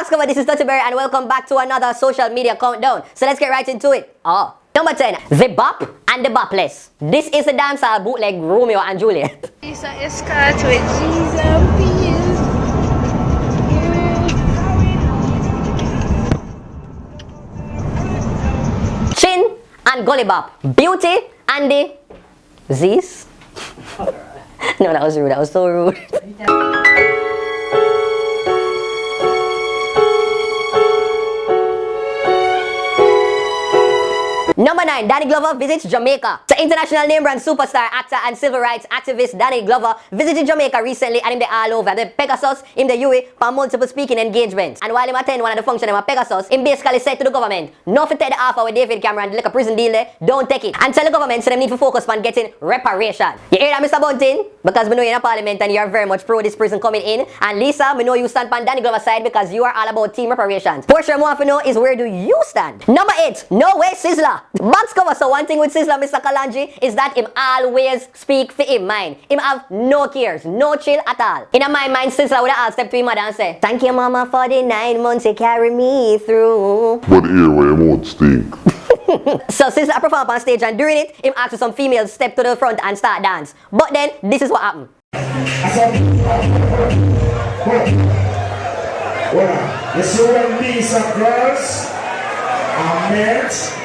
Box cover, this is Berry, and welcome back to another social media countdown. So let's get right into it. Number 10, The Bop and the Bopless. This is a dancehall bootleg Romeo and Juliet. It's a escort with Jesus, peace. Chin and GullyBop. Beauty and the Z's. No, that was rude. That was so rude. Number 9, Danny Glover visits Jamaica. The international name brand superstar, actor and civil rights activist Danny Glover visited Jamaica recently and him they all over. The Pegasus, him the UE for multiple speaking engagements. And while him attend one of the functions of Pegasus, him basically said to the government, not to take the offer with David Cameron, like a prison deal there, don't take it. And tell the government so they need to focus on getting reparation. You hear that, Mr. Bunting? Because we know you're in a parliament and you're very much pro this prison coming in. And Lisa, we know you stand on Danny Glover's side because you are all about team reparations. Portia, more to know is where do you stand? Number 8, No Way Sizzler. Box cover, so one thing with Sizzler, Mr. Kalanji, is that him always speak for him mind. Him have no cares, no chill at all. In my mind, Sizzler would have step to him and say, thank you mama for the 9 months you carry me through. But here where won't stink. So Sizzler perform on stage and during it, him asked some females step to the front and start dance. But then, this is what happened. Well, you see when these are girls are met.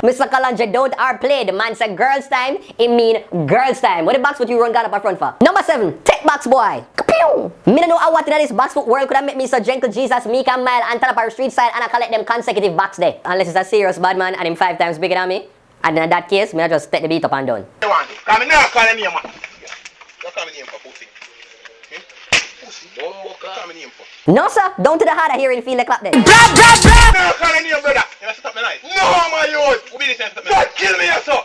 Mr. Kalanja don't play. The man said girls time, it mean girls time. What the box would you run got up front for? Number 7, Tech Box Boy. Kapew! Me don't know how what in this box foot world could have made me so gentle Jesus, meek and mild and Talapar street side and I collect them consecutive box there. Unless it's a serious bad man and him 5 times bigger than me. And in that case, me I just take the beat up and done. No sir, down to the heart I hear it feel like clap there. No, call a name, brother. You must stop me life. No, my youth. Who be this? God kill me, so.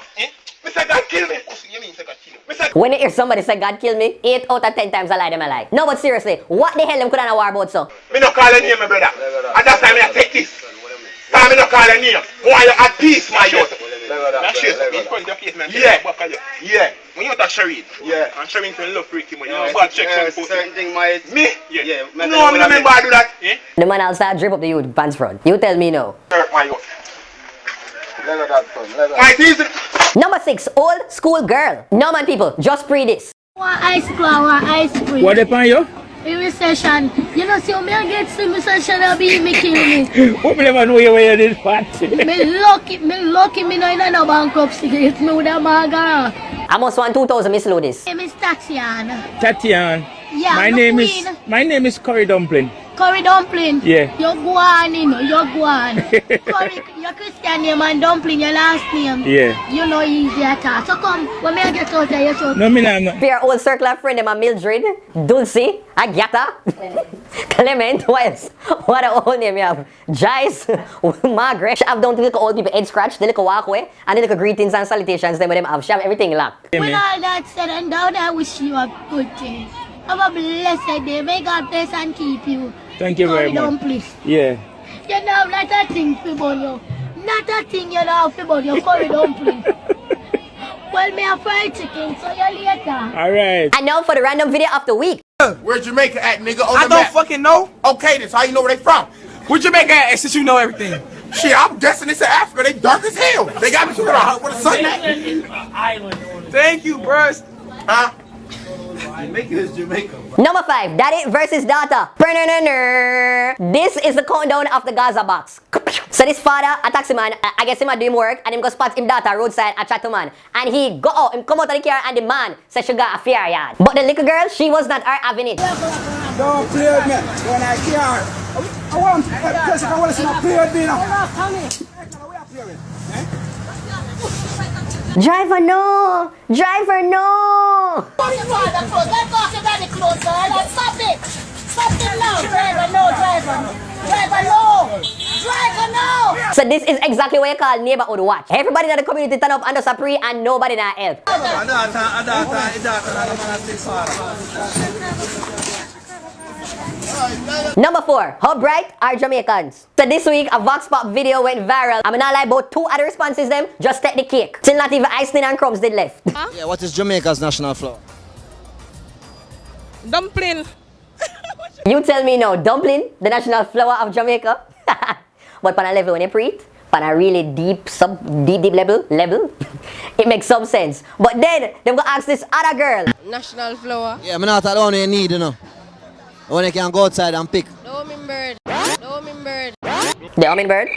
Mr. God kill me. You mean God kill me? When you hear somebody say God kill me, 8 out of 10 times I lie them I lie. No, but seriously, what the hell them could I war about so? Me no call a name, my brother. At that time, I take this. Time me no call a name. Why you at peace, my youth? That's it. Yeah. When you talk Shereen, and Shereen can love Ricky, you know bad checks on certain thing, my me? Yeah. No, I remember I do that. The man will start drip up the youth pants front. You tell me no. My youth. My teeth. Number 6, Old School Girl. No man people, just pre this. One ice cream, one ice cream. What upon you? In recession. You know, see, me get some recession, I'll be me kill me. Hope you never know you where you did party. Me lucky, me no in no bankruptcy. It's me with a maga. I must want 2,000 Miss Ludis. My name is Tatiana. Tatiana. Yeah, my name is Curry Dumpling. Curry Dumpling? Yeah. You're Guan, you know, you're Guan. Curry, your Christian name and Dumpling, your last name. Yeah. You know easy attack. So come, when me get out there, you show. No, me not. Your old circle of friend, them are Mildred, Dulcie, Agatha, Clement, what else? What a old name you have? Jice, Margaret. She have down to look old people head scratch, they look a walkway, and they look a greetings and salutations, them with them have. She have everything locked. When all that said and done, I wish you a good day. Have a blessed day. May God bless and keep you. Thank you very much. Please. Yeah. You know, not a thing for you. Not a thing you know for you. Curry dumpling. Well, me a fried chicken, so you later. Alright. And now for the random video of the week. Where's Jamaica at, nigga? On I the don't map. fucking know. Okay, then, so how you know where they from? Where Jamaica at since you know everything? Shit, I'm guessing it's in Africa. They dark as hell. They got me to where the sun at. Thank you, bruh. Huh? Number 5, DadVsDaughter. This is the countdown of the Gaza box. So this father, a taxi man, I guess him a do him work and him go spot him daughter roadside a chat to man. And he go out, him come out of the car and the man said she got a fair yard. But the little girl, she was not her having it. Don't play with me when I care. I want to see my play with me now. Driver, no! Driver, no! Stop it! Stop it now! Driver, no! Driver, no! Driver, no! Driver, no! So this is exactly what you call neighborhood watch. Everybody in the community turn up under Sapri and nobody not help. Number 4, how bright are Jamaicans? So this week a Vox Pop video went viral. I'm not lie about 2 other responses them, just take the cake. Still not even icing and crumbs did left. Yeah, what is Jamaica's national flower? Dumpling. You tell me now, dumpling, the national flower of Jamaica? But on a level when you pre-it, on a really deep level, it makes some sense. But then, them go ask this other girl. National flower. Yeah, I'm not the one you need, you know. When you can go outside and pick. No, mean bird. No, mean bird. The hummingbird?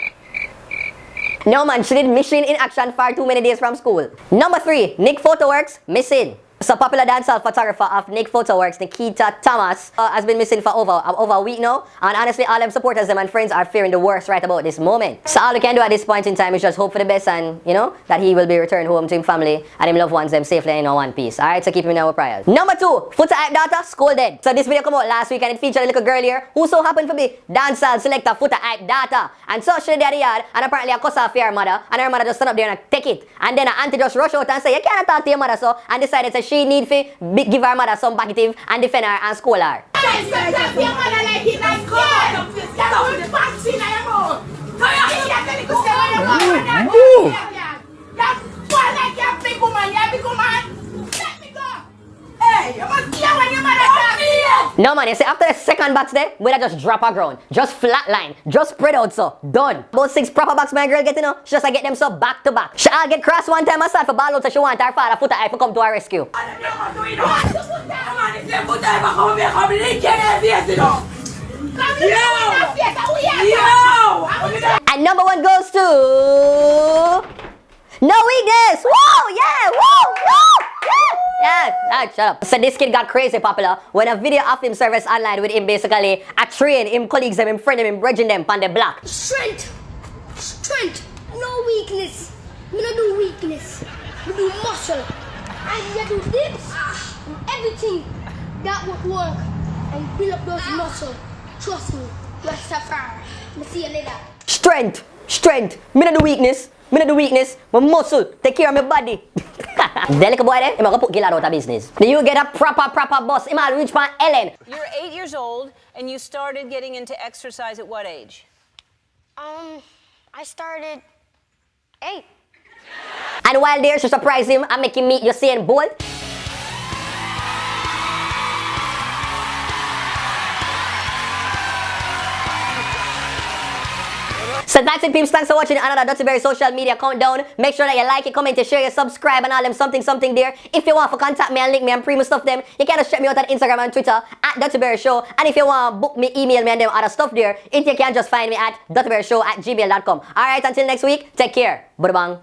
No man, she did mission in action for too many days from school. Number 3, NickFotoWorks, missing. So popular dancehall photographer of NickFotoWorks, Nikita Thomas, has been missing for over a week now. And honestly, all them supporters them and friends are fearing the worst right about this moment. So all we can do at this point in time is just hope for the best and, you know, that he will be returned home to his family and his loved ones them safely in one piece. Alright, so keep him in our prayers. Number 2, DadVsDaughter, scolded. So this video came out last week and it featured a little girl here who so happened to be dancehall selector DadVsDaughter. And so she did the yard and apparently a cuss off her mother and her mother just stand up there and take it. And then her auntie just rush out and say, you can't talk to your mother so, and decided that she need to give her mother some positive and defend her and scold her. No man, you see after the second box there, we just drop her ground. Just flat line. Just spread out so. Done. About 6 proper box my girl get, you know. She just get them so back to back. She all get cross one time aside for ball out so she want her father foot eye to come to her rescue. And number 1 goes to... No Weakness! Whoa! Yeah! Whoa! Whoa! Yeah, shut up. So this kid got crazy popular when a video of him surfaced online with him basically a train, him colleagues them, him friend them, him bridging them on the block. Strength, no weakness. Me not do weakness. Me do muscle. And you do dips. And everything that would work and build up those muscles. Trust me, Rastafari. Me see you later. Strength. Me not do weakness. My muscle. Take care of my body. Delicate boy there, I'm gonna put Gillard out of business. Do you get a proper boss? I'm gonna reach for Ellen. You're 8 years old and you started getting into exercise at what age? I started 8. And while there, she surprise him and make him meet Usain Bolt. So that's it, peeps. Thanks for watching another Dirty Berry social media countdown. Make sure that you like it, comment, you share, you subscribe, and all them something there. If you want to contact me and link me and primo stuff them, you can just check me out on Instagram and Twitter at Dirty Berry Show. And if you want to book me, email me and them other stuff there, you can just find me at dirtyberryshow@gmail.com. Alright, until next week, take care. Bye bang.